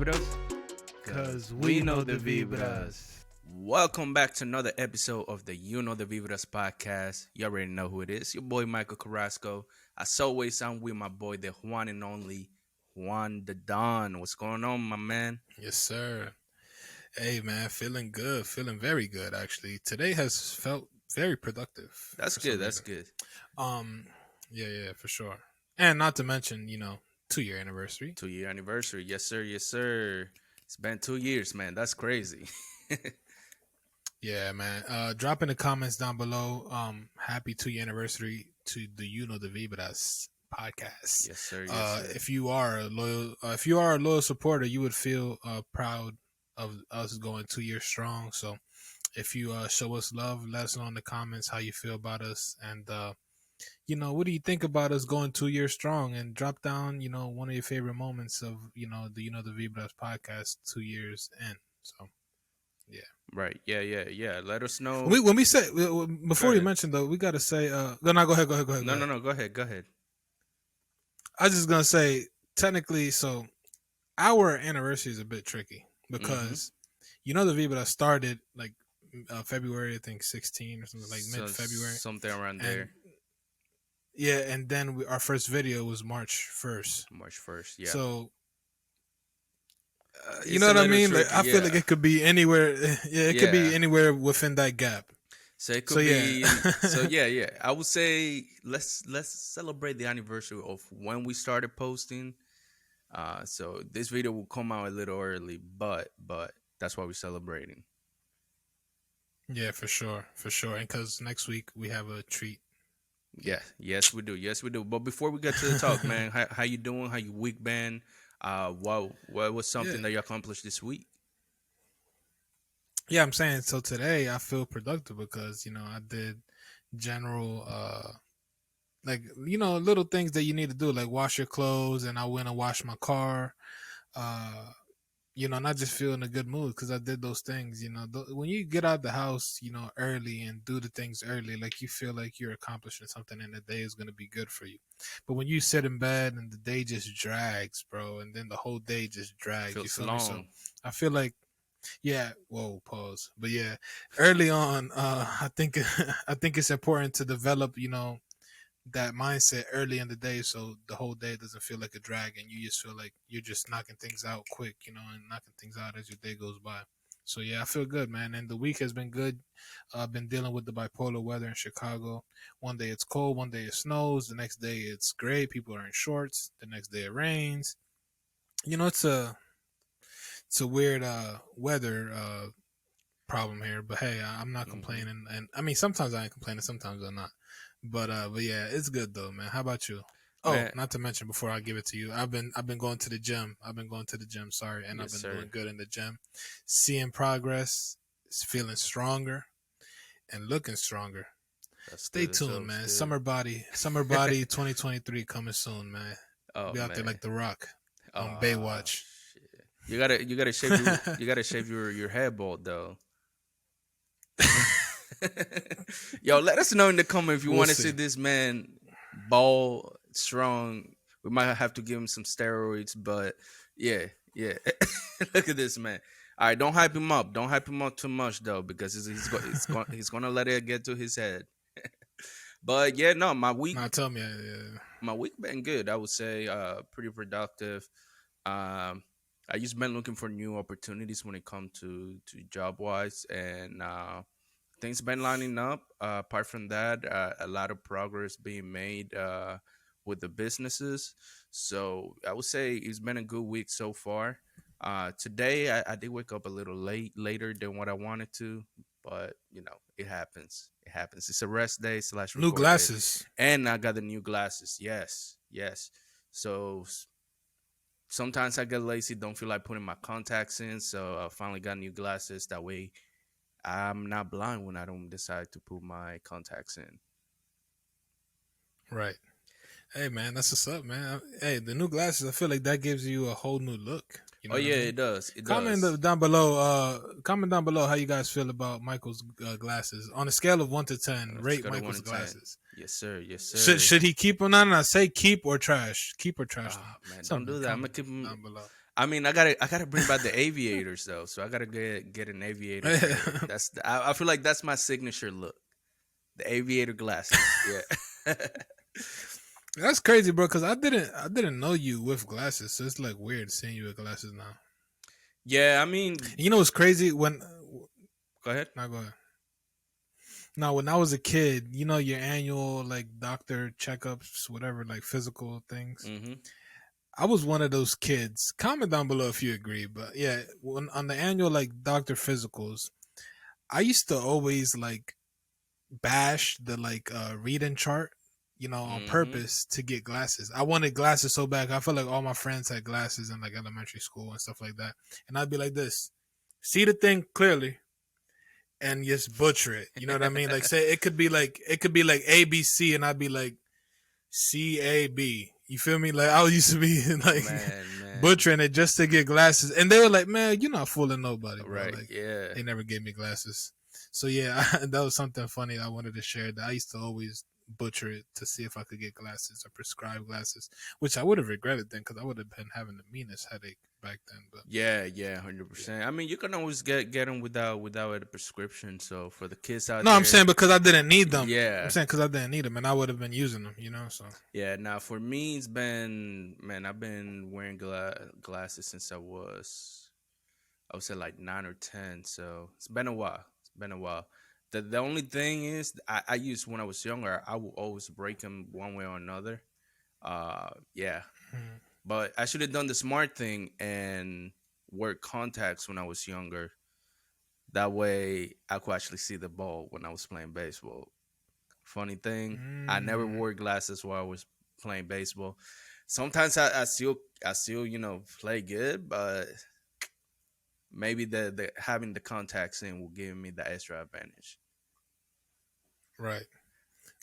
Vibras? Cause we know the Vibras. Welcome back to another episode of the The Vibras podcast. You already know who it is. Your boy Michael Carrasco. As always, I'm with my boy, the Juan and only Juan the Don. What's going on, my man? Yes, sir. Hey, man, feeling good. Feeling very good, actually. Today has felt very productive. That's good. That's good. Yeah, for sure. And not to mention, 2-year anniversary. 2-year anniversary. Yes, sir. Yes, sir. It's been 2 years, man. That's crazy. Yeah, man. Drop in the comments down below. Happy 2-year anniversary to the the Vibras podcast. Yes, sir. Yes, sir. If you are a loyal supporter, you would feel proud of us going 2 years strong. So if you show us love, let us know in the comments how you feel about us, and what do you think about us going 2 years strong? And drop down, one of your favorite moments of the the Vibras podcast 2 years in. So yeah. Right. Yeah. Let us know. When we say before you mention though, we gotta say no, go ahead. No. Go ahead. I was just gonna say technically, so our anniversary is a bit tricky because the Vibras started like February, I think 16 or something, like mid-February, something around there. Yeah, and then our first video was March 1st. March 1st, yeah. So you know what I mean? Tricky, like I feel like it could be anywhere. Yeah, it could be anywhere within that gap. So it could be. So yeah. I would say let's celebrate the anniversary of when we started posting. So this video will come out a little early, but that's why we're celebrating. Yeah, for sure, and because next week we have a treat. Yeah, yes we do. But before we get to the talk, man, how you doing? How your week been? What was something that you accomplished this week? Yeah, I'm saying so today I feel productive because I did general little things that you need to do, like wash your clothes, and I went and washed my car. Not just feel in a good mood because I did those things. When you get out the house, early and do the things early, like you feel like you're accomplishing something and the day is going to be good for you. But when you sit in bed and the day just drags, bro, and then the whole day just drags, Feels you feel long. me? So I feel like, yeah, whoa, pause. But yeah, early on, I think it's important to develop, that mindset early in the day, so the whole day doesn't feel like a drag, and you just feel like you're just knocking things out quick, and knocking things out as your day goes by. So yeah, I feel good, man. And the week has been good. I've been dealing with the bipolar weather in Chicago. One day it's cold, one day it snows, the next day it's gray, people are in shorts, the next day it rains. It's a weird weather problem here, but hey, I'm not complaining. And I mean, sometimes I ain't complaining, sometimes I'm not. But yeah, it's good though, man. How about you? Oh, man. Not to mention, before I give it to you, I've been going to the gym. Sorry, and yes, I've been doing good in the gym, seeing progress, feeling stronger, and looking stronger. Stay tuned, man. Good. Summer body 2023 coming soon, man. Oh, be out man. there like The Rock on Baywatch. Shit. You gotta shave your head bald though. Yo, let us know in the comment if you want to see this man bald, strong. We might have to give him some steroids, but yeah. Look at this man. All right, don't hype him up. Don't hype him up too much though, because he's gonna let it get to his head. But yeah, no, my week. Now tell me, yeah. My week been good. I would say pretty productive. I just been looking for new opportunities when it comes to job wise, and things been lining up. Apart from that, a lot of progress being made with the businesses. So I would say it's been a good week so far. Today I did wake up a little later than what I wanted to, but it happens. It's a rest day / new glasses, day. And I got the new glasses. Yes. So sometimes I get lazy, don't feel like putting my contacts in. So I finally got new glasses. That way I'm not blind when I don't decide to put my contacts in. Right. Hey, man, that's what's up, man. Hey, the new glasses, I feel like that gives you a whole new look. You know I mean? It does. Comment down below how you guys feel about Michael's glasses. On a scale of 1 to 10, rate Michael's glasses. Yes, sir. Should he keep them? No, say keep or trash. Keep or trash. Man, don't do that. I'm going to keep them. Down below. I mean, I gotta bring back the aviators though. So I gotta get an aviator pair. I feel like that's my signature look. The aviator glasses. Yeah. That's crazy, bro. Because I didn't know you with glasses, so it's like weird seeing you with glasses now. Yeah. I mean, You know what's crazy when? go ahead. Not go ahead. No, when I was a kid, you know your annual like doctor checkups, whatever, like physical things. Mm-hmm. I was one of those kids. Comment down below if you agree. But yeah, when on the annual like doctor physicals, I used to always like bash the like reading chart, on Mm-hmm. purpose to get glasses. I wanted glasses so bad. I felt like all my friends had glasses in like elementary school and stuff like that. And I'd be like this. See the thing clearly and just butcher it. You know what I mean? Like say it could be like ABC and I'd be like CAB. You feel me? Like I used to be like Man. butchering it just to get glasses. And they were like, "Man, you're not fooling nobody, bro." Right. Like Yeah. they never gave me glasses. So yeah, that was something funny I wanted to share. That I used to always butcher it to see if I could get glasses or prescribe glasses, which I would have regretted then because I would have been having the meanest headache back then. But Yeah, yeah, yeah. 100%. I mean, you can always get them without a prescription. So for the kids out No, I'm there, saying because I didn't need them. I'm yeah, saying because I didn't need them, and I would have been using them. So yeah. Now for me, it's been man, I've been wearing glasses since I would say like 9 or 10. So it's been a while. It's been a while. The only thing is, I used when I was younger. I would always break them one way or another. Yeah, mm, but I should have done the smart thing and wear contacts when I was younger. That way, I could actually see the ball when I was playing baseball. Funny thing, I never mm, wore glasses while I was playing baseball. Sometimes I still play good, but maybe the having the contacts in will give me the extra advantage. right.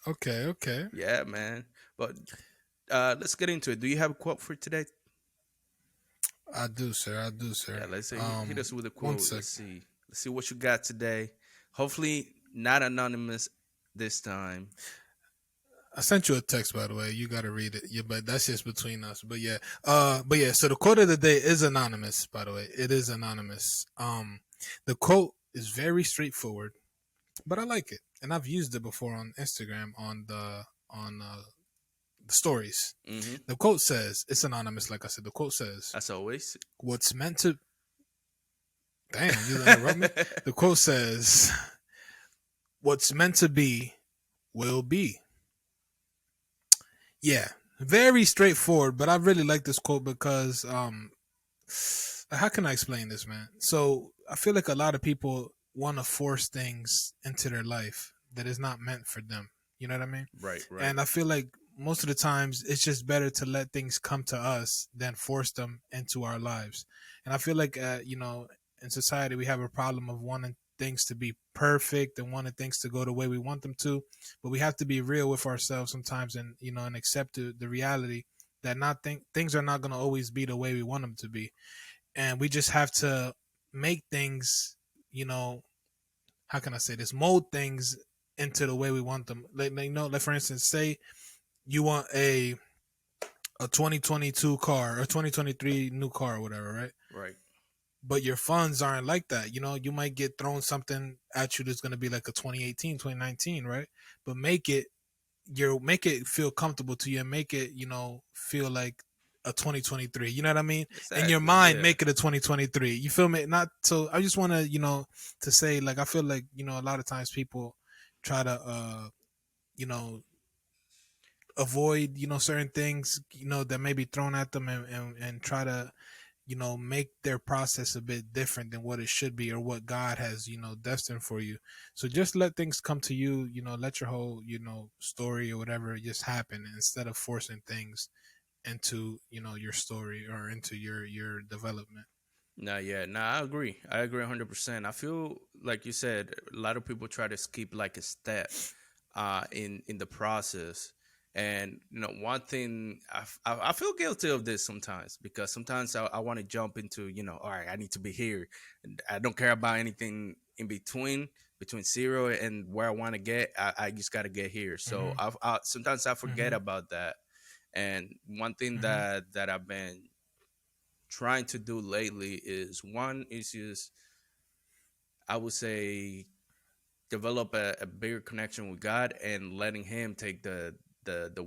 Okay, okay. Yeah, man. But let's get into it. Do you have a quote for today? I do, sir. I do, sir. Yeah, let's say hit us with a One quote. sec. Let's see. Let's see what you got today. Hopefully not anonymous this time. I sent you a text, by the way. You got to read it. Yeah, but that's just between us. But yeah. So the quote of the day is anonymous. By the way, it is anonymous. The quote is very straightforward, but I like it, and I've used it before on Instagram on the stories. Mm-hmm. The quote says it's anonymous. Like I said, the quote says, As always. "What's meant to." Damn, you interrupt me. The quote says, "What's meant to be will be." Yeah, very straightforward, but I really like this quote because how can I explain this, man? So I feel like a lot of people want to force things into their life that is not meant for them. You know what I mean? Right, right. And I feel like most of the times it's just better to let things come to us than force them into our lives. And I feel like in society we have a problem of wanting things to be perfect and wanting things to go the way we want them to, but we have to be real with ourselves sometimes, and and accept the reality that not things are not going to always be the way we want them to be, and we just have to make things, how can I say this, mold things into the way we want them. Like for instance, say you want a 2022 car or 2023 new car or whatever, right? Right. But your funds aren't like that. You might get thrown something at you that's going to be like a 2018, 2019, right? But make it feel comfortable to you, and make it, feel like a 2023. You know what I mean? In your Exactly. mind, Yeah. make it a 2023. You feel me? Not so. I just want to, to say, like, I feel like, a lot of times people try to, you know, avoid, certain things, that may be thrown at them, and try to, make their process a bit different than what it should be or what God has, destined for you. So just let things come to you, let your whole, story or whatever just happen instead of forcing things into, your story or into your development. Nah, yeah, nah, I agree. I agree 100%. I feel like you said, a lot of people try to skip like a step in the process. And one thing I feel guilty of this sometimes, because sometimes I want to jump into, all right, I need to be here. And I don't care about anything in between zero and where I want to get. I just got to get here. So Mm-hmm. sometimes I forget Mm-hmm. about that. And one thing Mm-hmm. that I've been trying to do lately is one is just, I would say, develop a bigger connection with God and letting Him take the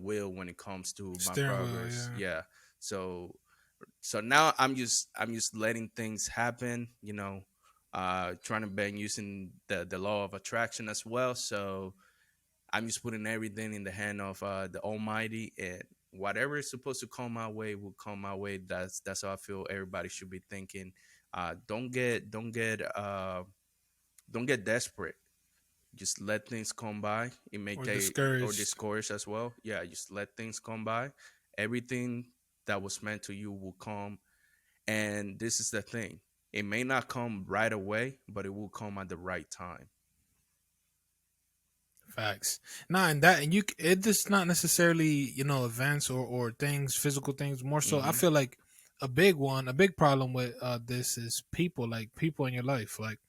wheel when it comes to my Steering wheel, progress. yeah. Yeah. So now I'm just letting things happen. Trying to bang using the law of attraction as well. So I'm just putting everything in the hand of the Almighty, and whatever is supposed to come my way will come my way. That's how I feel everybody should be thinking. Don't get desperate. Just let things come by. It may Or take, or discouraged. discouraged as well. Yeah, just let things come by. Everything that was meant to you will come. And this is the thing. It may not come right away, but it will come at the right time. Facts. Nah, and that and you it just not necessarily, events or things, physical things. More so, I Mm-hmm. feel like a big problem with this is people, like people in your life. Like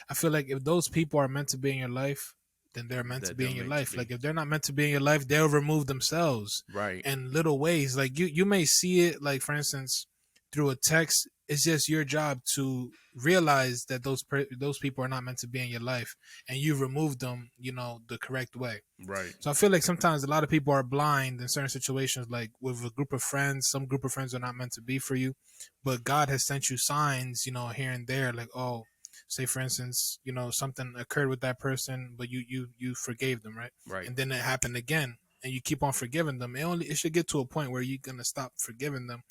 I feel like if those people are meant to be in your life, then they're meant to That be they're in your meant to life. Like be. if they're not meant to be in your life, they'll remove themselves Right. in little ways. Like you may see it, like for instance, through a text. It's just your job to realize that those people are not meant to be in your life, and you remove them, the correct way. Right. So I feel like sometimes a lot of people are blind in certain situations, like with a group of friends. Some group of friends are not meant to be for you, but God has sent you signs, here and there, like, oh, say for instance, something occurred with that person, but you forgave them, right? Right. And then it happened again, and you keep on forgiving them. It should get to a point where you're gonna stop forgiving them,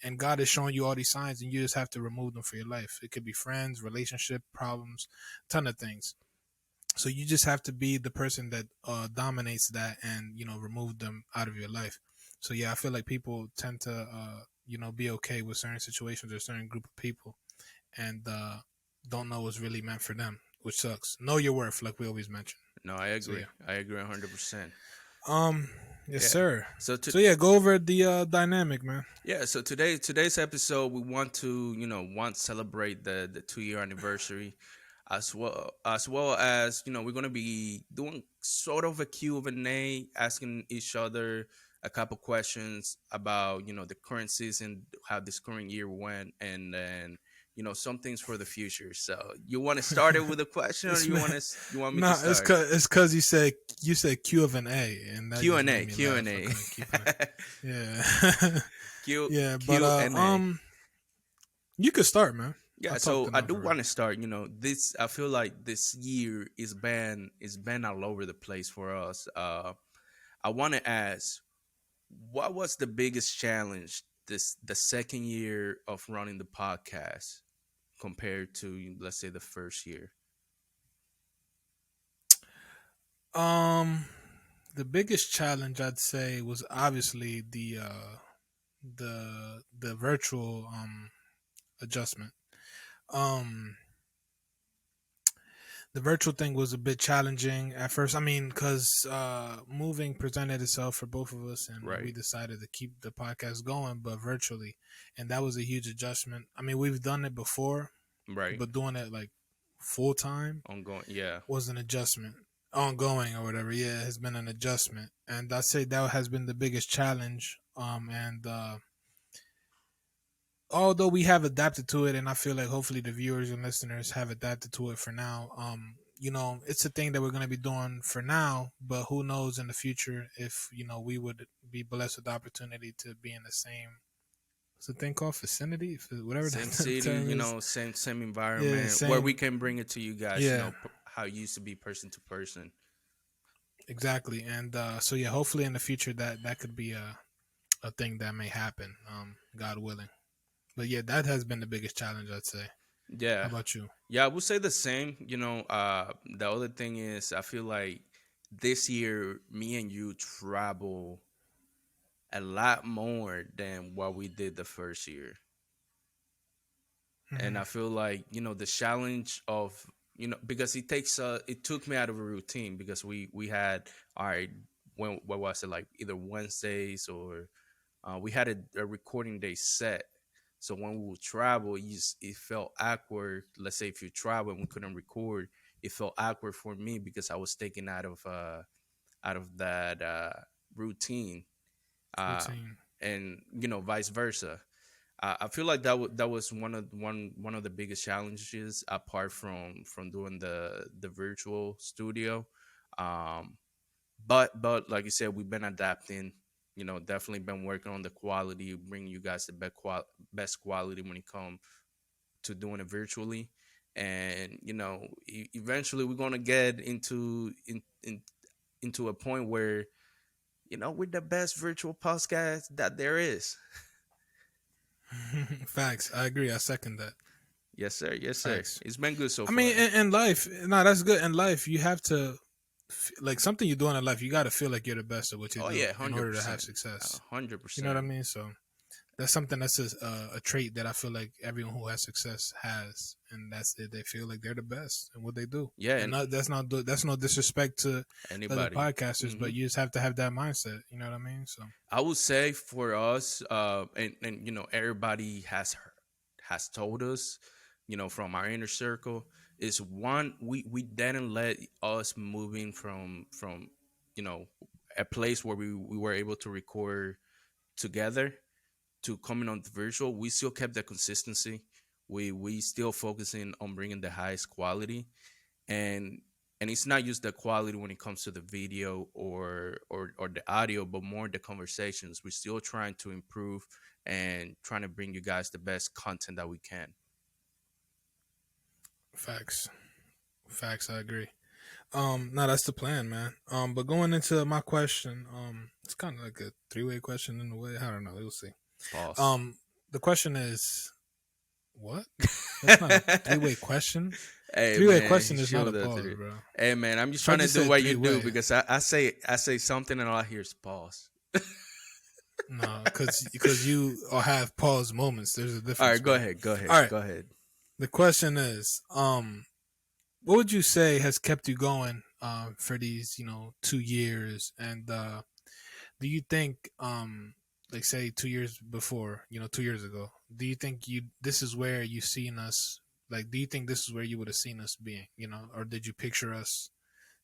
and God is showing you all these signs, and you just have to remove them for your life. It could be friends, relationship problems, ton of things. So you just have to be the person that dominates that, and remove them out of your life. So yeah, I feel like people tend to be okay with certain situations or certain group of people, and don't know what's really meant for them, which sucks. Know your worth, like we always mention. No, I So agree. yeah. I agree 100%. Um. Yes, Yeah. sir. So to So yeah, go over the dynamic, man. Yeah, so today's episode, we want to celebrate the 2 year anniversary, as we're gonna be doing sort of a Q&A, asking each other a couple questions about the current season, how this current year went, and then some things for the future. So you want to start it with a question, or This you man, want me to nah, start? it's cause you said Q of an A, and that Q just and made A, me Q and laugh. I A, couldn't keep it. Yeah, Q yeah, but Q and A. you could start, man. Yeah, I'll talk so to I them do for real. want to start. This, I feel like this year is been all over the place for us. I want to ask, what was the biggest challenge the second year of running the podcast compared to, let's say, the first year? Um, the biggest challenge I'd say was obviously the virtual adjustment. Um, the virtual thing was a bit challenging at first. I mean, because moving presented itself for both of us, and we Right, decided to keep the podcast going, but virtually, and that was a huge adjustment. I mean, we've done it before, right, but doing it like full time ongoing. Yeah, was an adjustment. Ongoing or whatever, yeah, has been an adjustment, and I'd say that has been the biggest challenge. And although we have adapted to it, and I feel like hopefully the viewers and listeners have adapted to it for now. It's a thing that we're going to be doing for now, but who knows in the future if we would be blessed with the opportunity to be in the same, what's the thing called, vicinity, whatever same that city, term is. same Yeah, environment where we same. can bring it to you guys. Yeah, How it used to be person to person. exactly. And so yeah, hopefully in the future that could be a thing that may happen, God willing. But yeah, that has been the biggest challenge, I'd say. How Yeah, about you? yeah, I would say the same. The other thing is, I feel like this year, me and you travel a lot more than what we did the first year. And Hmm. I feel like, the challenge of, because it took me out of a routine, because we had, all right, what was it, like either Wednesdays, or we had a recording day set. So when we would travel, it felt awkward. Let's say if you travel and we couldn't record, it felt awkward for me because I was taken out of that routine, uh, Routine. and vice versa. I feel like that was one of the biggest challenges apart from doing the virtual studio. Um, but like you said, we've been adapting. You know, definitely been working on the quality, bringing you guys the best quality when it comes to doing it virtually. And you know, eventually we're gonna get into a point where you know we're the best virtual podcast that there is. Facts. I agree. I second that. Yes, sir. Yes, sir. Facts. It's been good so I far. mean, in life, no, that's good. In life, you have to like something you're doing in life. You got to feel like you're the best at what you Oh do yeah, in hundred order to have percent, success. hundred You know what I percent. mean? So that's something that's a trait that I feel like everyone who has success has, and that's it. They feel like they're the best in what they do, Yeah, and and that's no disrespect to other anybody. podcasters, Hmm. but you just have to have that mindset. You know what I mean? So I would say for us, and you know, everybody has told us, you know, from our inner circle, is one we didn't let us moving from you know a place where we were able to record together to coming on the virtual. We still kept the consistency. We still focusing on bringing the highest quality, and it's not just the quality when it comes to the video or the audio, but more the conversations. We're still trying to improve and trying to bring you guys the best content that we can. facts, facts. I agree. No, that's the plan, man. But going into my question, it's kind of like a three-way question in a way. I don't know. We'll see. Pause. Um, the question is, what? That's not a three-way question. Hey Three-way man, he question is not a showed that pause, through. bro. Hey man, I'm just If I trying to just do said what you do three-way, because I say something and all I hear is pause. no, because you all have pause moments. There's a All difference, right, go bro. ahead, go ahead, All right. go ahead. The question is, what would you say has kept you going, for these, 2 years, and do you think, like say 2 years before, 2 years ago, do you think this is where you seen us? Like, do you think this is where you would have seen us being, or did you picture us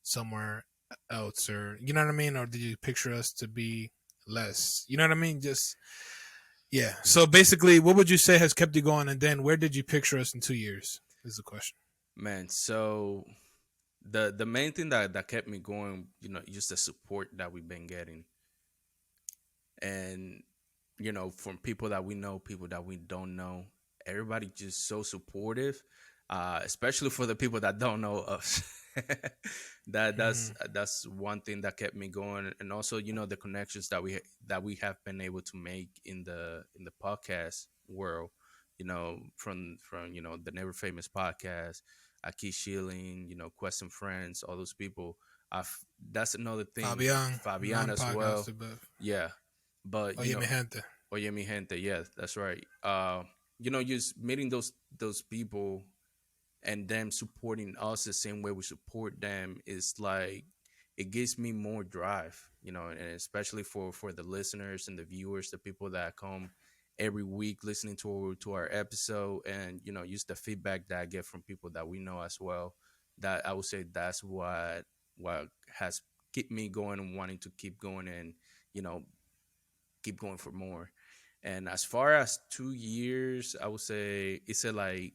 somewhere else, or you know what I mean, or did you picture us to be less? You know what I mean? Just yeah. So basically, what would you say has kept you going, and then where did you picture us in 2 years? Is the question. Man, so the main thing that kept me going, you know, just the support that we've been getting, and you know, from people that we know, people that we don't know, everybody just so supportive, especially for the people that don't know us. that Mm-hmm. that's one thing that kept me going, and also you know the connections that we have been able to make in the podcast world, you know, from you know the Never Famous podcast, Aki Shilling, you know, Quest and Friends, all those people. That's another thing, Fabian, Fabian as well. non-podcaster, but Yeah, but you oye mi know, gente. Oye mi gente, yeah, that's right. You know, just meeting those people and them supporting us the same way we support them is like it gives me more drive, you know, and especially for the listeners and the viewers, the people that come every week listening to our episode, and you know, use the feedback that I get from people that we know as well. That I would say that's what has kept me going and wanting to keep going, and you know, keep going for more. And as far as 2 years, I would say it's a like.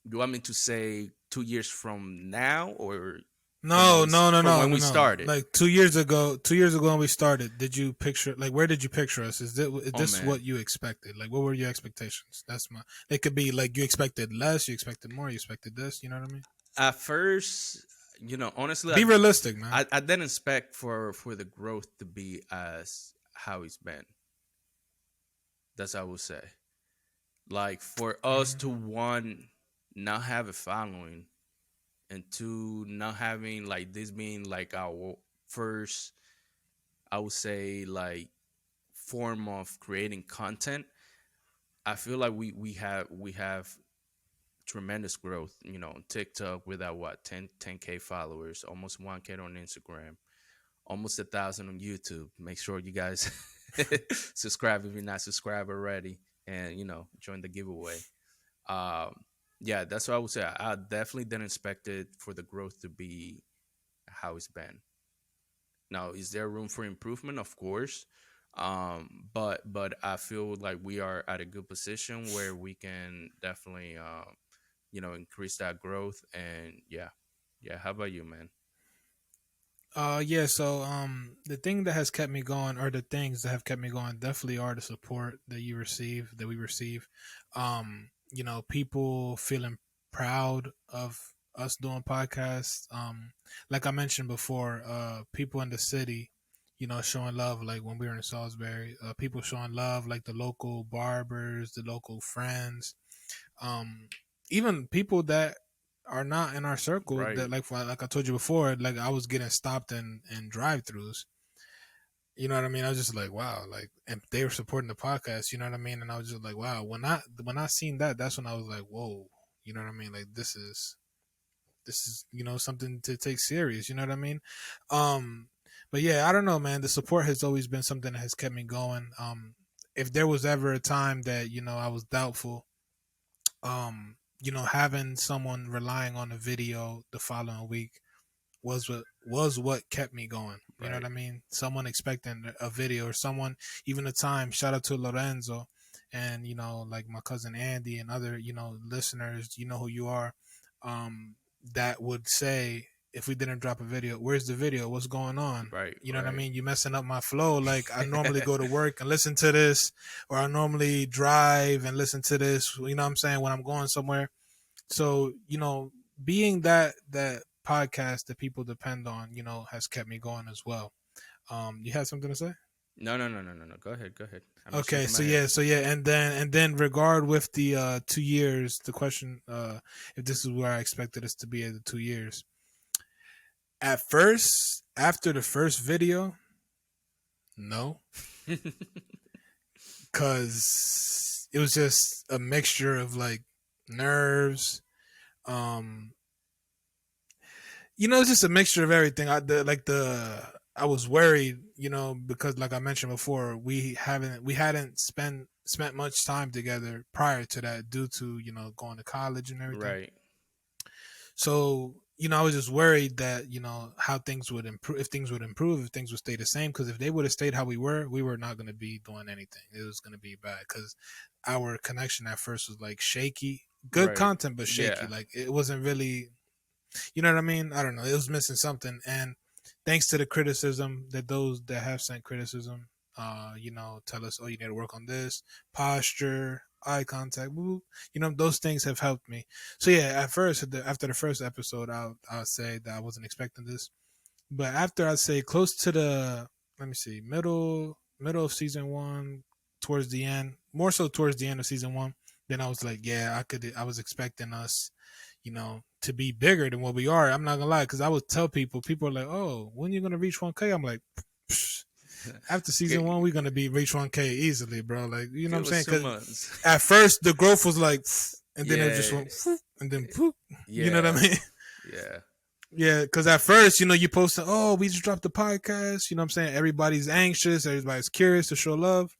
Do you want me to say 2 years from now or No, no, no, from no, when no, we no. started? Like 2 years ago, 2 years ago when we started, did you picture, like, where did you picture us? Is Oh this what man, you expected? Like, what were your expectations? That's my. It could be like you expected less, you expected more, you expected this. You know what I mean? at first, you know, honestly, Be realistic, man. I didn't expect for the growth to be as how it's been. That's what I would say. Like for us Hmm. to one not have a following, and two not having like this being like our first, I would say like form of creating content. I feel like we have tremendous growth. You know, on TikTok with our what 10K followers, almost 1K on Instagram, almost 1,000 on YouTube. Make sure you guys subscribe if you're not subscribed already, and you know, join the giveaway. Um, yeah, that's what I would say. I definitely didn't expect it for the growth to be how it's been. Now, is there room for improvement? Of course, But I feel like we are at a good position where we can definitely increase that growth. And yeah, how about you, man? Yeah, so the thing that has kept me going, or the things that have kept me going, definitely are the support that you receive, that we receive. People feeling proud of us doing podcasts. Like I mentioned before, people in the city, showing love, like when we were in Salisbury, people showing love, like the local barbers, the local friends, um, even people that are not in our circle, that Right, like I told you before, like I was getting stopped in drive-throughs. You know what I mean? I was just like, wow, like, and they were supporting the podcast. You know what I mean? And I was just like, wow. When I seen that, that's when I was like, whoa. You know what I mean? Like this is something to take serious. You know what I mean? Um, but yeah, I don't know, man. The support has always been something that has kept me going. If there was ever a time that I was doubtful, having someone relying on a video the following week was what kept me going. You know what right, I mean? Someone expecting a video, or someone, even a time. Shout out to Lorenzo, and like my cousin Andy and other listeners. You know who you are. That would say, if we didn't drop a video, where's the video? What's going on? right, You know what I right. mean? You messing up my flow. Like, I normally go to work and listen to this, or I normally drive and listen to this. You know what I'm saying? When I'm going somewhere. So, being that podcast that people depend on, has kept me going as well. You had something to say? No, no, no, no, no, no. Go ahead, go ahead. I'm just Okay, shaking so my head. yeah, and then regard with the 2 years, the question, if this is where I expected us to be at the 2 years. At first, after the first video, no, because it was just a mixture of like nerves. Um, it's just a mixture of everything. I was worried, because like I mentioned before, we hadn't spent much time together prior to that, due to going to college and everything. Right, So I was just worried that how things would improve, if things would stay the same. Because if they would have stayed how we were not going to be doing anything. It was going to be bad, because our connection at first was like shaky. Good right. content, but shaky. Yeah, Like, it wasn't really, you know what I mean? I don't know. It was missing something. And thanks to the criticism that those that have sent criticism, tell us, oh, you need to work on this, posture, eye contact, woo. Those things have helped me. So yeah, at first, after the first episode, I'll say that I wasn't expecting this. But after, I'd say close to the, let me see, middle of season one, towards the end, more so towards the end of season one, then I was like, yeah, I was expecting us, to be bigger than what we are. I'm not gonna lie, because I would tell people are like, oh, when you gonna reach 1K? I'm like, psh, after season Gi- one, we're gonna be reach 1K easily, bro. Like, you know what I'm give us saying? two Because months. at first the growth was like, and then it just Yeah, went, and then poof. You know what I yeah, mean? yeah. Yeah, because at first, you post, oh, we just dropped the podcast. You know what I'm saying? Everybody's anxious. Everybody's curious to show love.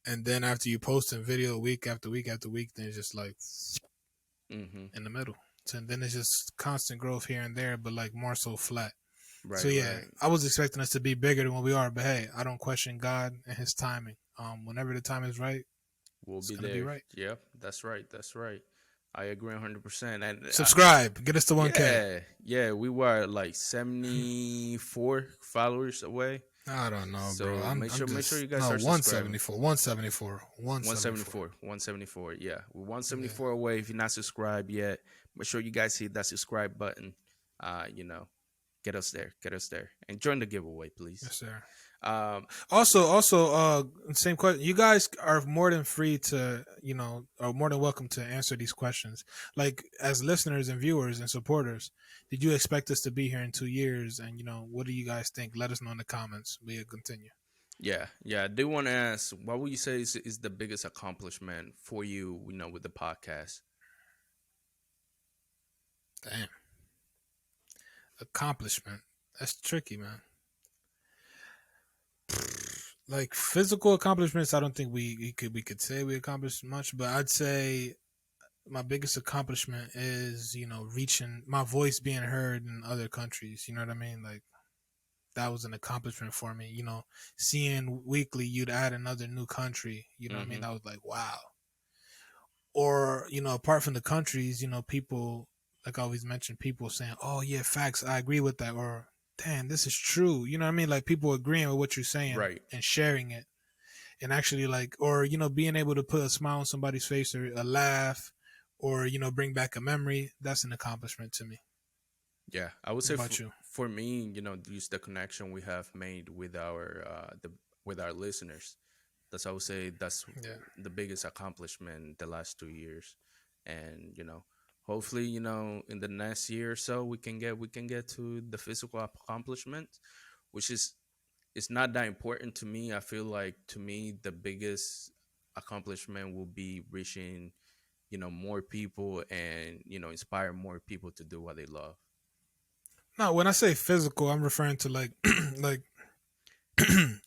And then after you post a video week after week after week, then it's just like Mm-hmm. in the middle. So then it's just constant growth here and there, but like more so flat. So Right, yeah, right. I was expecting us to be bigger than what we are. But hey, I don't question God and His timing. Whenever the time is right, We'll it's be gonna be there. right. Yep, that's right. That's right. I agree 100%. And Subscribe, get us to 1K. yeah, yeah, we were like 74 followers away. I don't know, bro. So I'm make sure just, you guys no, are subscribing. 174, 174, 174. 174, 174. Yeah, we're Yeah. 174 away. If you're not subscribed yet, make sure you guys hit that subscribe button. Uh, you know, get us there. Get us there. And join the giveaway, please. Yes, sir. Um, Also, same question. You guys are more than free to, are more than welcome to answer these questions. Like, as listeners and viewers and supporters, did you expect us to be here in 2 years? And what do you guys think? Let us know in the comments. We'll continue. yeah, yeah. I do want to ask, what would you say is the biggest accomplishment for you, with the podcast? Damn, accomplishment. That's tricky, man. Like, physical accomplishments, I don't think we could say we accomplished much, but I'd say my biggest accomplishment is reaching my voice being heard in other countries. You know what I mean? Like, that was an accomplishment for me. You know, seeing weekly you'd add another new country. You know what I mean? I was like, wow. Or, you know, apart from the countries, you know, people, like I always mention, people saying, oh yeah, facts, I agree with that, or damn, this is true. You know what I mean? Like people agreeing with what you're saying, Right. and sharing it, and actually like, or, you know, being able to put a smile on somebody's face, or a laugh, or, you know, bring back a memory. That's an accomplishment to me. Yeah, I would What say about you? for me, you know, just the connection we have made with our listeners. That's, I would say, that's Yeah. the biggest accomplishment the last 2 years, and you know, hopefully, you know, in the next year or so, we can get to the physical accomplishment, which is it's not that important to me. I feel like to me the biggest accomplishment will be reaching, you know, more people and, you know, inspire more people to do what they love. No, when I say physical, I'm referring to like, like,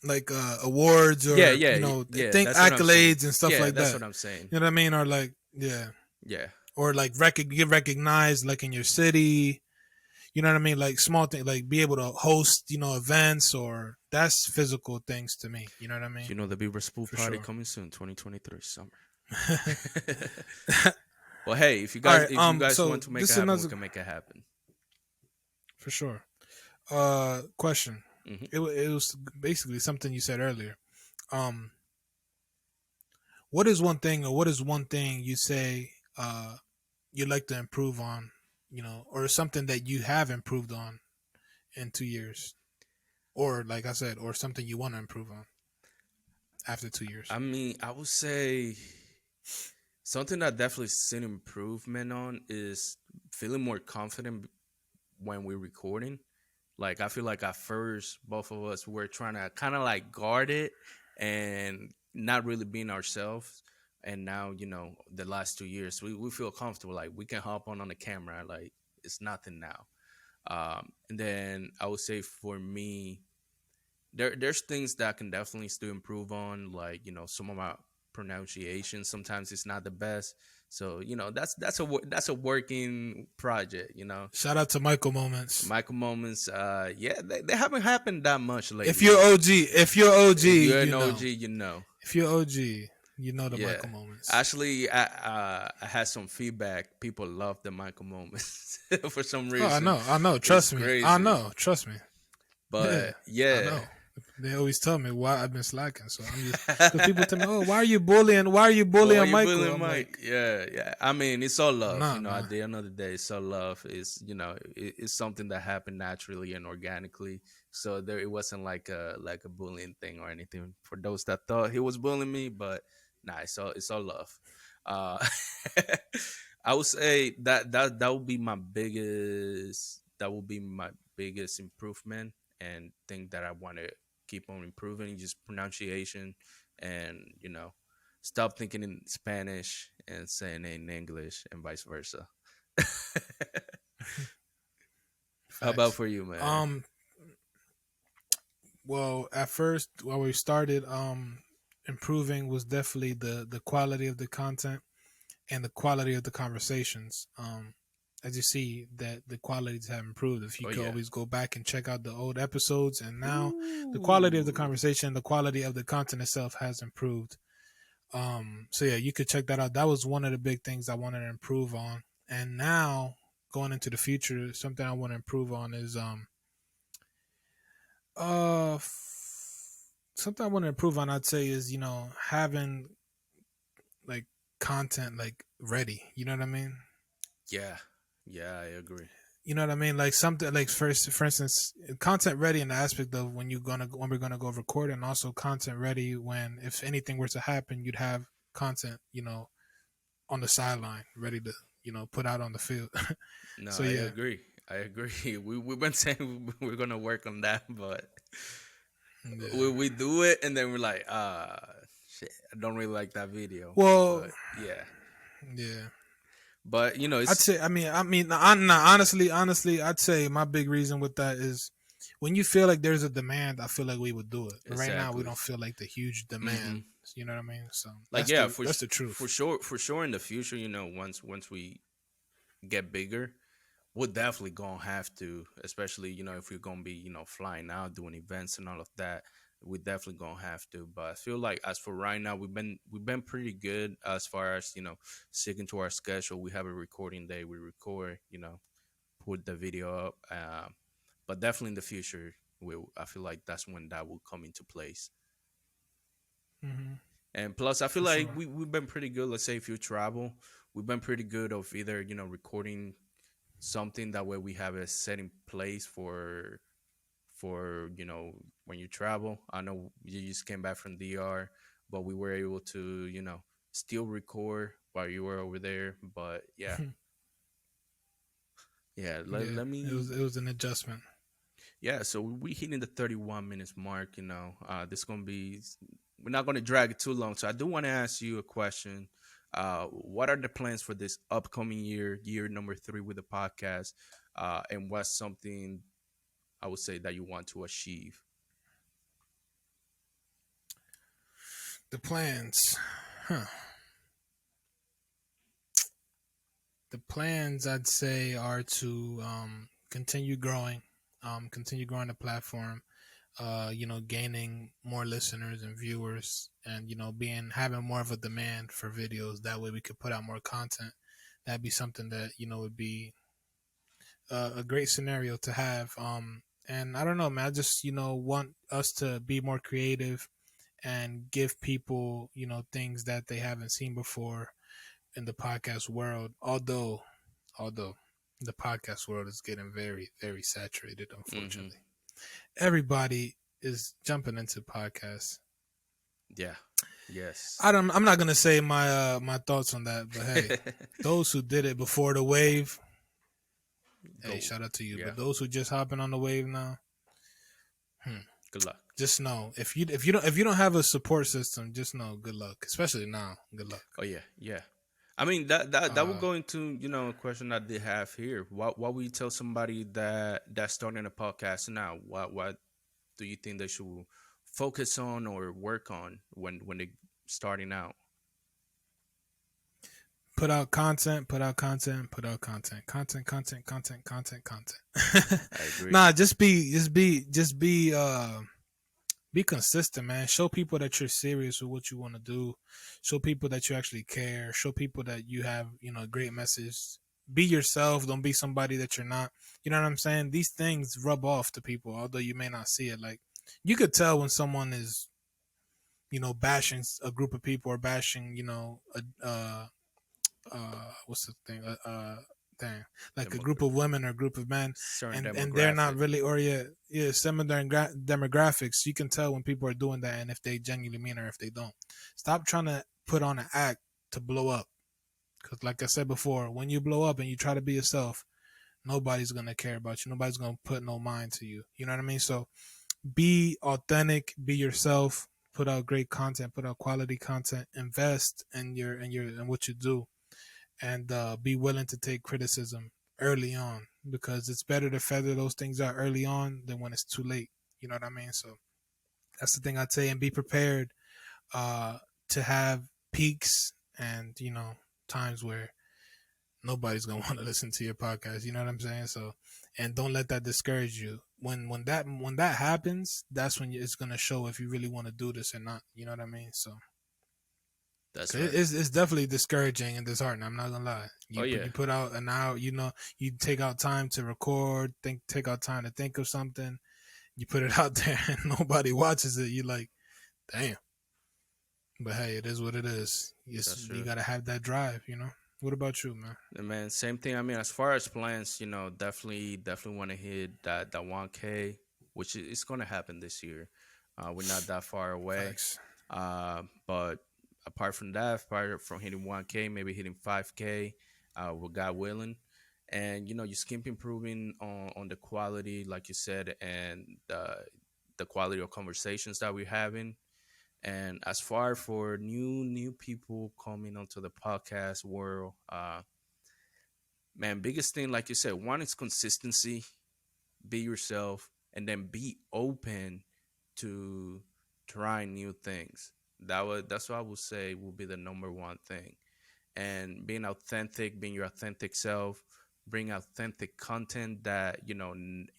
like awards, Yeah, or, yeah, you know, yeah. think That's what I'm saying. accolades and stuff Yeah, like that's that. what I'm saying. You know what I mean? Or like, yeah, Yeah, or like get recognized, like in your city. You know what I mean? Like small things, like be able to host, you know, events, or that's physical things to me. You know what I mean? you know, the Vibras pool For party sure. coming soon, 2023 summer. Well, hey, if you All guys right. if you guys So want to make it this is happen, we another, can make it happen. for sure. Question. Hmm. It was basically something you said earlier. Um, what is one thing, or what is one thing you say you'd like to improve on, you know, or something that you have improved on in 2 years, or like I said, or something you want to improve on after 2 years? I mean, I would say something that definitely seen improvement on is feeling more confident when we're recording. Like I feel like at first both of us were trying to kind of like guard it and not really being ourselves. And now, you know, the last 2 years we feel comfortable. Like we can hop on the camera. Like it's nothing now. And then I would say for me, there's things that I can definitely still improve on. Like, you know, some of my pronunciation sometimes it's not the best. So, you know, that's a working project, you know. Shout out to Michael Moments. Michael moments, yeah, they haven't happened that much If lately. you're OG, if you're If OG, you're an you know. OG, you know. If you're OG, you know the Yeah. Michael Moments. Actually, I had some feedback. People love the Michael moments for some Oh, reason. I know. It's Trust me, I crazy. know. Trust me. Yeah, But I yeah. know. They always tell me why I've been slacking. So I'm just, because people tell me, "Oh, why are you bullying? Why are you But why bullying you Michael?" bullying I'm Mike? like, Yeah, yeah. I mean, it's all I'm love. You not, know, at man. the end of the day, it's all love. It's, you know, it's something that happened naturally and organically. So there, it wasn't like a bullying thing or anything. For those that thought he was bullying me, but nah, it's all love. Uh, I would say that would be my biggest. That would be my biggest improvement and thing that I want to keep on improving. Just pronunciation and, you know, stop thinking in Spanish and saying it in English and vice versa. How about Facts. for you, man? Um. Well, at first, when we started, improving was definitely the quality of the content and the quality of the conversations. As you see, that the qualities have improved. If you Oh could yeah. always go back and check out the old episodes, and now the quality of the Ooh. conversation, the quality of the content itself has improved. So yeah, you could check that out. That was one of the big things I wanted to improve on. And now going into the future, something I want to improve on is something I want to improve on. I'd say is, you know, having like content like ready. You know what I mean? Yeah. Yeah, I agree. You know what I mean? Like something like, for instance, content ready in the aspect of when we're gonna go record, and also content ready when if anything were to happen, you'd have content, you know, on the sideline ready to, you know, put out on the field. No, So I yeah, agree. I agree. We've been saying we're gonna work on that, but yeah. we do it and then we're like, shit, I don't really like that video. Well, But yeah. yeah. But you know, I'd it's say. Honestly, I'd say my big reason with that is when you feel like there's a demand, I feel like we would do it. But right now, we exactly. don't feel like the huge Hmm. demand. You know what I mean? So Like yeah, that's the truth. for sure in the future, you know, once we get bigger, we're definitely gonna have to, especially if we're gonna be flying out doing events and all of that. We're definitely gonna have to. But I feel like as for right now, we've been pretty good as far as sticking to our schedule. We have a recording day. We record. Put the video up. But definitely in the future, I feel like that's when that will come into place. Hmm. And plus, I feel For like sure. we've been pretty good. Let's say if you travel, we've been pretty good of either recording something that way we have a set in place for when you travel. I know you just came back from DR, but we were able to still record while you were over there. But yeah, yeah. Let, Yeah, let it was me it was an adjustment. Yeah, so we hitting the 31 minutes mark. This gonna be we're not gonna drag it too long. So I do want to ask you a question. What are the plans for this upcoming year number 3 with the podcast? And what's something I would say that you want to achieve? The plans, huh? The plans I'd say are to continue growing the platform, gaining more listeners and viewers, and being having more of a demand for videos. That way, we could put out more content. That'd be something that would be a great scenario to have. And I don't know, man. I just want us to be more creative and give people things that they haven't seen before in the podcast world. Although the podcast world is getting very, very saturated, Mm-hmm. unfortunately. Everybody is jumping into podcasts. Yeah. Yes. I'm not gonna say my thoughts on that, but hey, those who did it before the wave, hey, Go. shout out to you. Yeah. But those who just hopping on the wave now, Good luck. just know if you don't have a support system, just know good luck. Especially now, good luck. Oh yeah, yeah. I mean that will Uh, go into a question I did have here. What would you tell somebody that's starting a podcast now? What do you think they should focus on or work on when they starting out? Put out content, put out content, put out content, content. I agree. Nah, be consistent, man. Show people that you're serious with what you want to do. Show people that you actually care. Show people that you have, a great message. Be yourself. Don't be somebody that you're not. You know what I'm saying? These things rub off to people, although you may not see it. Like you could tell when someone is, bashing a group of people or bashing, what's the thing? Thing like a group Demogra- of women or a group of men, certain and they're not demographic. really oriented. Yeah, some of their demographics, you can tell when people are doing that and if they genuinely mean or if they don't. Stop trying to put on an act to blow up, because like I said before, when you blow up and you try to be yourself, nobody's gonna care about you. Nobody's gonna put no mind to you. You know what I mean? So be authentic, be yourself, put out great content, put out quality content, invest in what you do, and be willing to take criticism early on, because it's better to feather those things out early on than when it's too late. You know what I mean? So that's the thing I'd say, and be prepared uh, to have peaks and times where nobody's gonna want to listen to your podcast. You know what I'm saying? So, and don't let that discourage you. When that happens, that's when it's gonna show if you really want to do this or not. You know what I mean? So, That's 'cause right. it's definitely discouraging and disheartening. I'm not gonna lie. Oh yeah. You put out an hour. You take out time to record. Take out time to think of something. You put it out there and nobody watches it. You like, damn. But hey, it is what it is. That's You true. gotta have that drive. What about you, man? And man, same thing. I mean, as far as plans, definitely want to hit that 1K, which is going to happen this year. We're not that far away. Facts. But apart from that, apart from hitting 1K, maybe hitting 5K, with God willing, and just keep improving on the quality, like you said, and the quality of conversations that we're having. And as far for new people coming onto the podcast world, man, biggest thing, like you said, one is consistency, be yourself, and then be open to trying new things. That's what I would say will be the number one thing. And being authentic, being your authentic self, bring authentic content that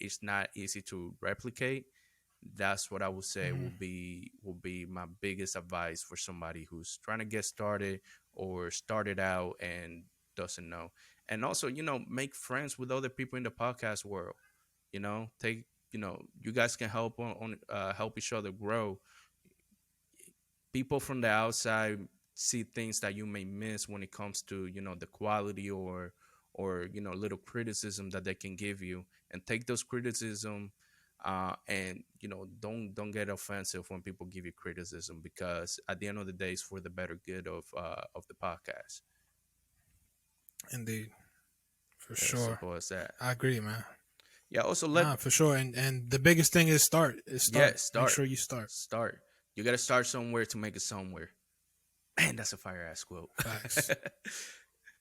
it's not easy to replicate. That's what I would say Hmm. will be my biggest advice for somebody who's trying to get started or started out and doesn't know. And also, make friends with other people in the podcast world. Take you guys can help each other grow. People from the outside see things that you may miss when it comes to the quality or little criticism that they can give you, and take those criticism, and don't get offensive when people give you criticism, because at the end of the day it's for the better good of the podcast. Indeed, for Yeah, sure. simple as that. I agree, man. Yeah, also Nah, for sure. And the biggest thing is start. yeah, Make start sure you start. start you got to start somewhere to make it somewhere. Man, that's a fire ass quote. Facts.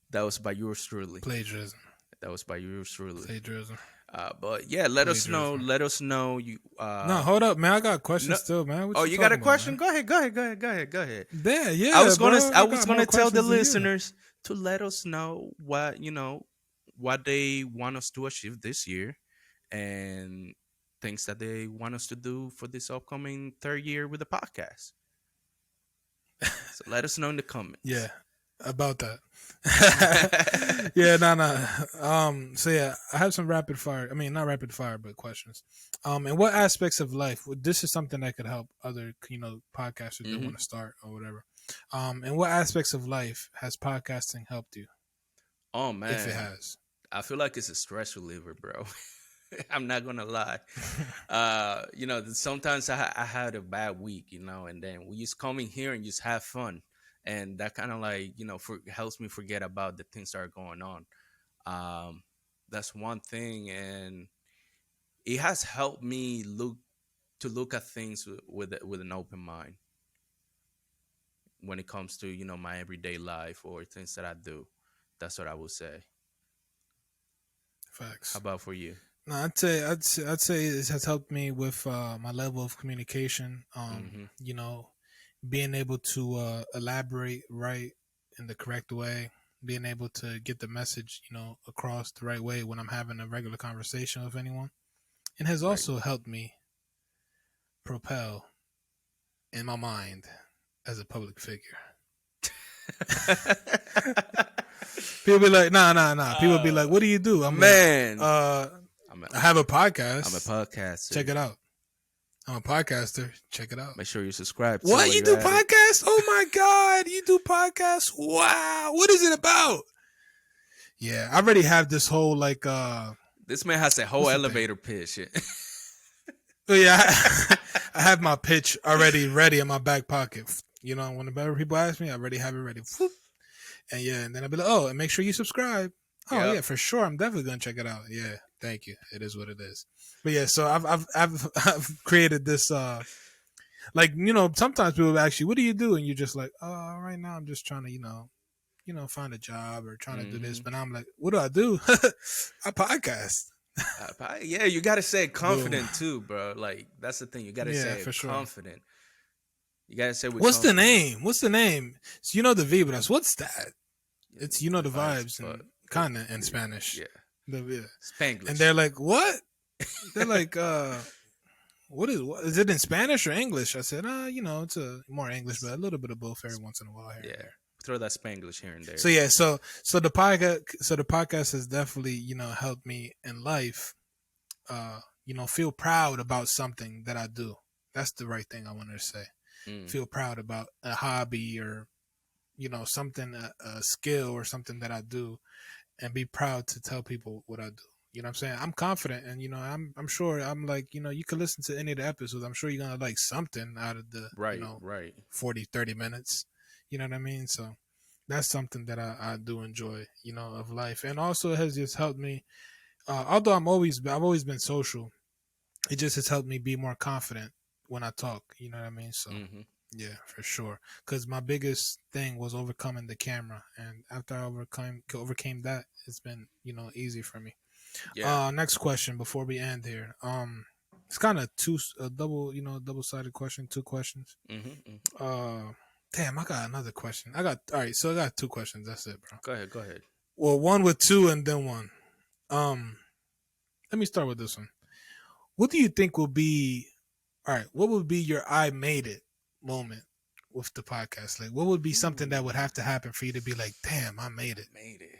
That was by yours truly. Plagiarism. That was by yours truly. Plagiarism. But yeah, let us know. Plagiarism. Let us know. You. No, hold up, man. I got questions no- still, man. What Oh, you you got a talking about, question? man? Go ahead. Go ahead. Go ahead. Go ahead. Go ahead. Yeah. I was gonna. Bro. I was got gonna more tell the questions than you. listeners to let us know what they want us to achieve this year, and things that they want us to do for this upcoming third year with the podcast. So let us know in the comments. Yeah, about that. Yeah, no. So yeah, I have some rapid fire. I mean, not rapid fire, but questions. In what aspects of life? This is something that could help other, podcasters that Mhm. want to start or whatever. In what aspects of life has podcasting helped you, Oh man, if it has? I feel like it's a stress reliever, bro. I'm not gonna lie. Sometimes I had a bad week, and then we just come in here and just have fun, and that kind of like helps me forget about the things that are going on. That's one thing, and it has helped me look at things with an open mind when it comes to my everyday life or things that I do. That's what I would say. Facts. How about for you? No, I'd say it has helped me with my level of communication. Mhm. Being able to elaborate right in the correct way, being able to get the message, across the right way when I'm having a regular conversation with anyone. It has Right. also helped me propel in my mind as a public figure. People be like, nah. People be like, what do you do? I'm Man, like, I'm a, I have a podcast. I'm a podcaster. Check it out. I'm a podcaster. Check it out. Make sure you subscribe. To What, while you you're do at it. podcasts? Oh my God, you do podcasts? Wow, what is it about? Yeah, I already have this whole like. This man has a whole What's the elevator pitch. Oh yeah, I have my pitch already ready in my back pocket. Whenever people ask me, I already have it ready. And then I'll be like, oh, and make sure you subscribe. Oh Yep. yeah, for sure. I'm definitely gonna check it out. Yeah, thank you. It is what it is. But yeah, so I've created this. Sometimes people ask you, what do you do? And you're just like, oh, right now I'm just trying to, find a job or trying to do this. Mhm. But I'm like, what do I do? I podcast. Yeah, you gotta say it confident too, bro. Like that's the thing. You gotta Yeah, say for it sure. confident. You gotta say with What's the confidence. name? What's the name? It's the Vibras. What's that? It's the vibes but and kind of in Spanish. yeah, Yeah. Spanglish. And they're like, what? They're like, what is it in Spanish or English? I said, it's a more English, but a little bit of both every once in a while here. Yeah, throw that Spanglish here and there. So yeah, so the podcast has definitely helped me in life. Feel proud about something that I do. That's the right thing I wanted to say. Mm. Feel proud about a hobby or something, a skill or something that I do, and be proud to tell people what I do. You know what I'm saying? I'm confident, and I'm sure I'm like you can listen to any of the episodes. I'm sure you're gonna like something out of the Right, right. 40-30 minutes. You know what I mean? So that's something that I do enjoy, of life, and also it has just helped me. Although I've always been social, it just has helped me be more confident when I talk. You know what I mean? So. Hmm. Yeah, for sure. Because my biggest thing was overcoming the camera, and after I overcame that, it's been easy for me. Yeah. Next question before we end here. It's kind of double-sided question, two questions. Hmm. Damn, I got another question. All right, so I got two questions. That's it, bro. Go ahead. Go ahead. Well, one with two and then one. Um, let me start with this one. What do you think will be all right? What would be your "I made it" moment with the podcast? Like, what would be something that would Ooh, have to happen for you to be like, "Damn, I made it"? made it.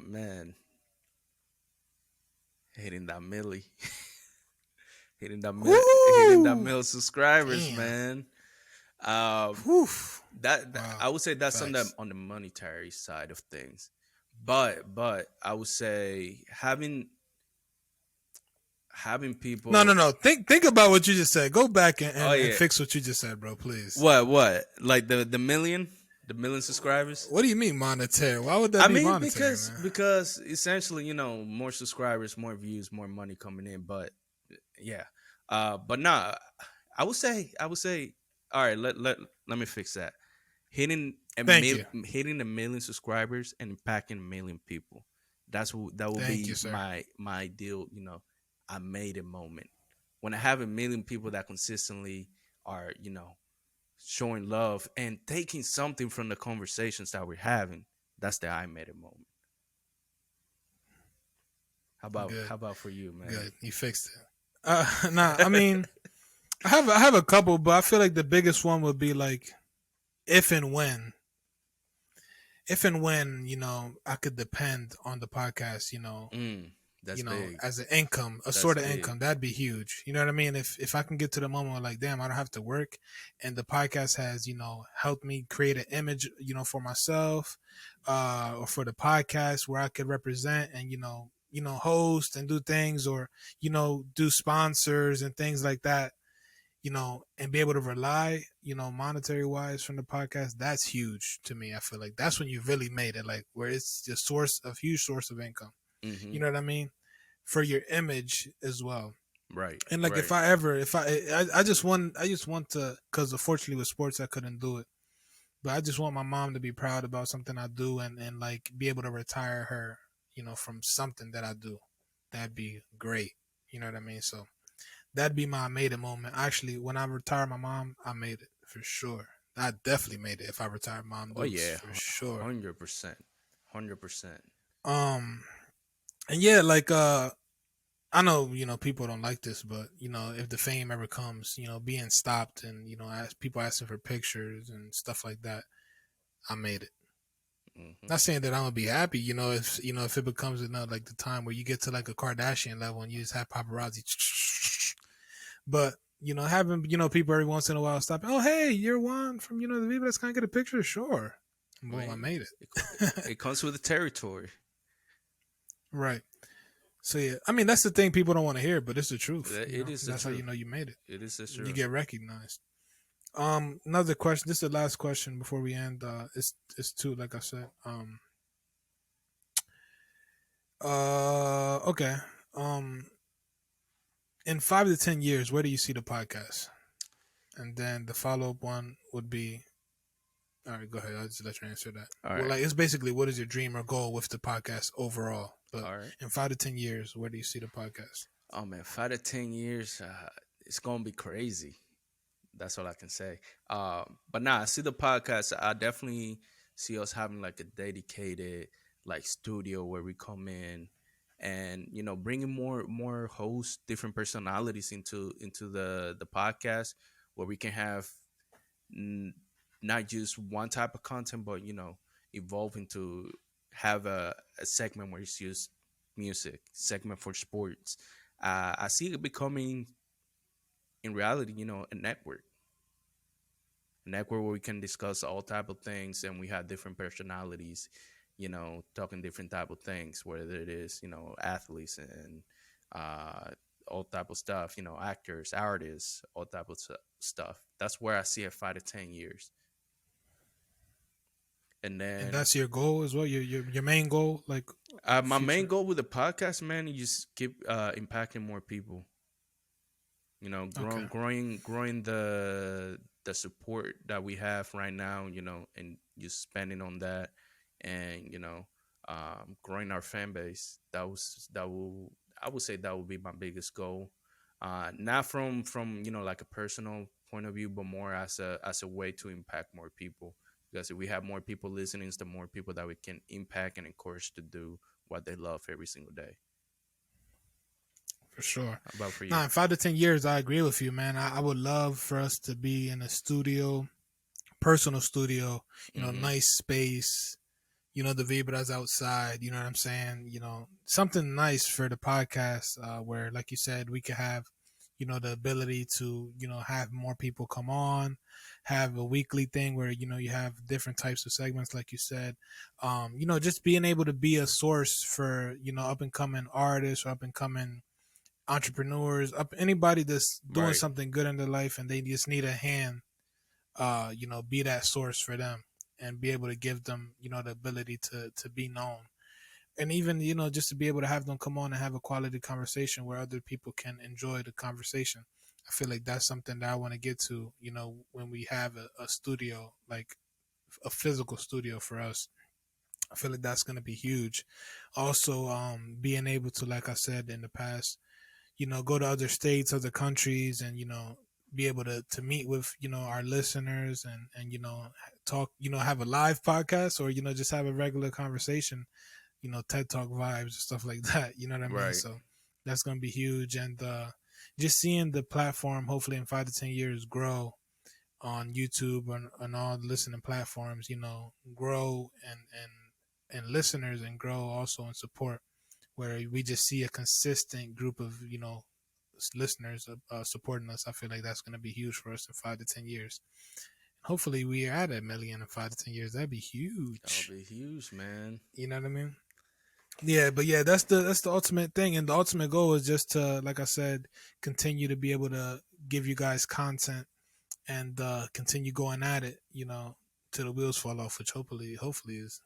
Man, hitting that milli, hitting that Woo! mill subscribers, Damn. man. Um, Whew. that Wow. I would say that's Facts. on the monetary side of things, but I would say having No, no, people. no. Think about what you just said. Go back Oh and yeah, fix what you just said, bro. Please. what like the million subscribers. What do you mean monetary? Why would that I be mean, monetary, man? because essentially, more subscribers, more views, more money coming in. But yeah, but nah, I would say, all right. Let me fix that. Thank you. Hitting a million subscribers and impacting a million people. That will Thank you, be sir. my ideal. I made a moment when I have a million people that consistently are showing love and taking something from the conversations that we're having. That's the I made it moment. Good. How about for you, man? Good. You fixed it. Nah, I mean, I have a couple, but I feel like the biggest one would be like if and when if and when I could depend on the podcast, That's big. as an income, a That's sort of big. income, that'd be huge. You know what I mean? If I can get to the moment where like, damn, I don't have to work, and the podcast has helped me create an image, for myself, or for the podcast where I could represent and host and do things, or do sponsors and things like that, and be able to rely, monetary wise from the podcast, that's huge to me. I feel like that's when you really made it, like where it's just huge source of income. Hmm. You know what I mean? For your image as well. Right. And like Right. I just want to, because unfortunately with sports I couldn't do it, but I just want my mom to be proud about something I do, and like be able to retire her, from something that I do. That'd be great. You know what I mean? So that'd be my made it moment. Actually, when I retire my mom, I made it for sure. I definitely made it if I retire Mom Oh Dukes yeah, for sure. 100%, 100%. Um, and yeah, like I know people don't like this, but if the fame ever comes, being stopped and people asking for pictures and stuff like that, I made it. Hmm. Not saying that I'm gonna be happy, if it becomes like the time where you get to like a Kardashian level and you just have paparazzi, but having people every once in a while stop. Oh, hey, you're one from the Vibras. Can I get a picture? Sure. I Boom, I mean, made it. it comes with the territory. Right. So yeah, I mean that's the thing people don't want to hear, but it's the truth. It is Because the that's how you truth. know you made it. It is the You truth. get recognized. Another question. This is the last question before we end. It's two, like I said. Okay. Um, in 5 to 10 years, where do you see the podcast? And then the follow up one would be, all right, go ahead. I'll just let you answer that. All Well, right. like it's basically what is your dream or goal with the podcast overall? But All right. in 5 to 10 years, where do you see the podcast? Oh man, 5 to 10 years, it's gonna be crazy. That's all I can say. But nah, I see the podcast. I definitely see us having like a dedicated like studio where we come in and bringing more hosts, different personalities into the podcast where we can have n- not just one type of content, but evolving to have a segment where it's just music, segment for sports. I see it becoming in reality, a network where we can discuss all type of things and we have different personalities, talking different type of things, whether it is athletes and uh all type of stuff, actors, artists, all type of stuff. That's where I see it 5 to 10 years. And And then that's your goal as well. Your main goal, like my main future. goal with the podcast, man, is just keep impacting more people. Okay. Growing the support that we have right now, and just spending on that, and growing our fan base. That will I would say that would be my biggest goal. Not from like a personal point of view, but more as a way to impact more people. Because if we have more people listening, the more people that we can impact and encourage to do what they love every single day. For sure. How about for you? Nah, in 5 to 10 years, I agree with you, man. I would love for us to be in a studio, personal studio, nice space, the Vibras outside, you know what I'm saying? Something nice for the podcast, where, like you said, we could have, the ability to, have more people come on, have a weekly thing where, you have different types of segments, like you said. Just being able to be a source for, up and coming artists or up and coming entrepreneurs, up anybody that's doing Right. something good in their life and they just need a hand, be that source for them and be able to give them, the ability to be known. And even, just to be able to have them come on and have a quality conversation where other people can enjoy the conversation. I feel like that's something that I want to get to, when we have a studio, like a physical studio for us. I feel like that's going to be huge. Also, being able to, like I said in the past, go to other states, other countries, and, be able to meet with, our listeners and, talk, have a live podcast or, just have a regular conversation, TED Talk vibes and stuff like that. You know what I mean? Right. So that's going to be huge. And just seeing the platform, hopefully in 5 to 10 years, grow on YouTube and all the listening platforms, grow and listeners and grow also in support, where we just see a consistent group of, listeners supporting us. I feel like that's going to be huge for us in 5 to 10 years. Hopefully we are at 1 million in 5 to 10 years. That'd be huge. That'll be huge, man. You know what I mean? Yeah, but yeah, that's the ultimate thing, and the ultimate goal is just to, like I said, continue to be able to give you guys content and continue going at it, till the wheels fall off, which hopefully is,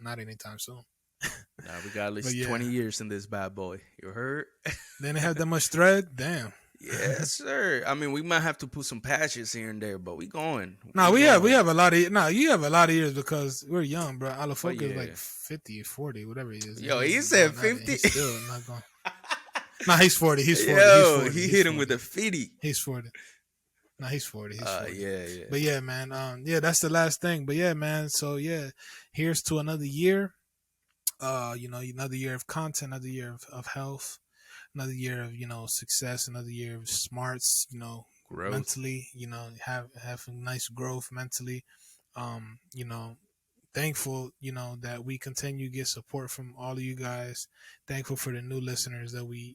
not anytime soon. Nah, we got at least yeah. 20 years in this bad boy. You heard? They didn't have that much thread? Damn. Yes, sir. I mean, we might have to put some patches here and there, but we going. No, we have a lot of you have a lot of years because we're young, bro. Alafoka is like 50, 40, whatever he is. Yo, he said 50. He's still not going. Nah, he's 40. He's 40. Yo, he's 40. He hit him with a 50. He's 40. No, he's 40. He's 40. Yeah. But yeah, man. That's the last thing. But yeah, man. So yeah, here's to another year. Another year of content, another year of health, another year of, success, another year of smarts, Growth. mentally, have a nice growth mentally. Thankful, that we continue to get support from all of you guys. Thankful for the new listeners that we,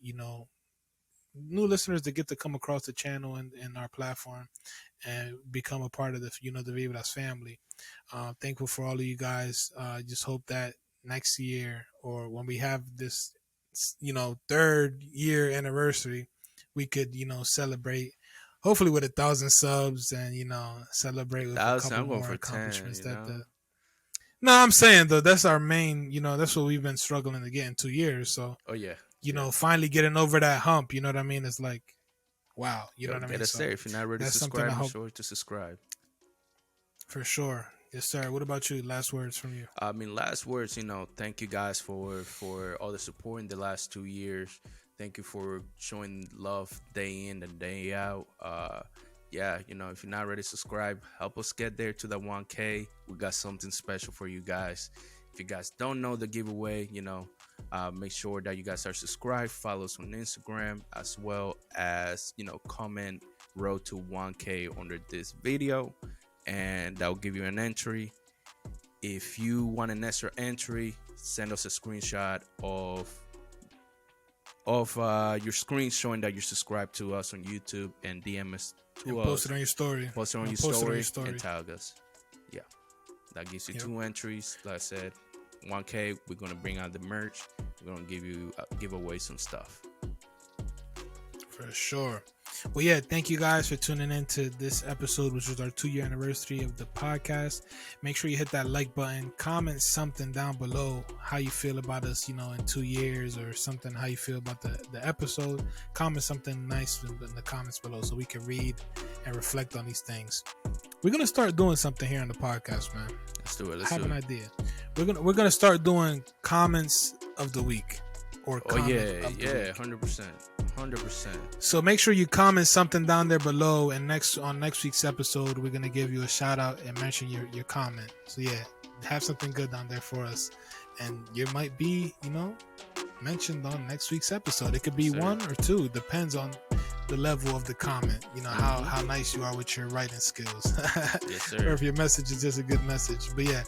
new listeners that get to come across the channel and our platform and become a part of the, the Vibras family. Thankful for all of you guys. Just hope that next year or when we have this, 3rd year anniversary, we could, celebrate hopefully with 1,000 subs and, celebrate with a couple more accomplishments. 10, No, I'm saying though, that's our main, that's what we've been struggling to get in 2 years. So, finally getting over that hump, you know what I mean? It's like, wow, you know what I mean? Get us there. If you're not ready to subscribe, be sure to subscribe. For sure. Yes, sir. What about you? Last words from you. I mean, last words, thank you guys for all the support in the last 2 years. Thank you for showing love day in and day out. If you're not ready to subscribe, help us get there to the 1K. We got something special for you guys. If you guys don't know the giveaway, make sure that you guys are subscribed. Follow us on Instagram, as well as, comment road to 1K under this video. And that will give you an entry. If you want an extra entry, send us a screenshot of your screen showing that you're subscribed to us on YouTube and DM us to us. Post it on your story. Post it on your story and tag us. Yeah, that gives you 2 entries. Like I said, 1K. We're gonna bring out the merch. We're gonna give away some stuff. For sure. Well, yeah, thank you guys for tuning in to this episode, which was our 2-year anniversary of the podcast. Make sure you hit that like button. Comment something down below how you feel about us, in 2 years or something, how you feel about the episode. Comment something nice in the comments below so we can read and reflect on these things. We're going to start doing something here on the podcast, man. Let's do it. I have an idea. We're gonna start doing comments of the week. Or comment of the week. 100%. So make sure you comment something down there below, and on next week's episode, we're gonna give you a shout out and mention your comment. So yeah, have something good down there for us. and you might be, mentioned on next week's episode. It could be Sir. 1 or 2, depends on the level of the comment. How nice you are with your writing skills. Yes, Or sir. if your message is just a good message. But yeah,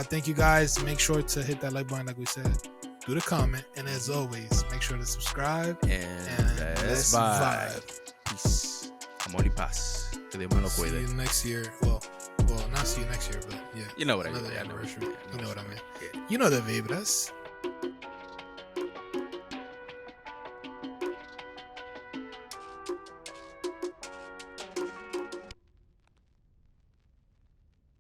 thank you guys. Make sure to hit that like button, like we said. Do the comment, and as always, make sure to subscribe. And let's vibe. Peace. Amor y paz. Que Dios me lo See cuide. you next year. Well, not see you next year, but yeah. You know what I Another mean. anniversary. Yeah, You know what I mean. Yeah. You know the Vibras.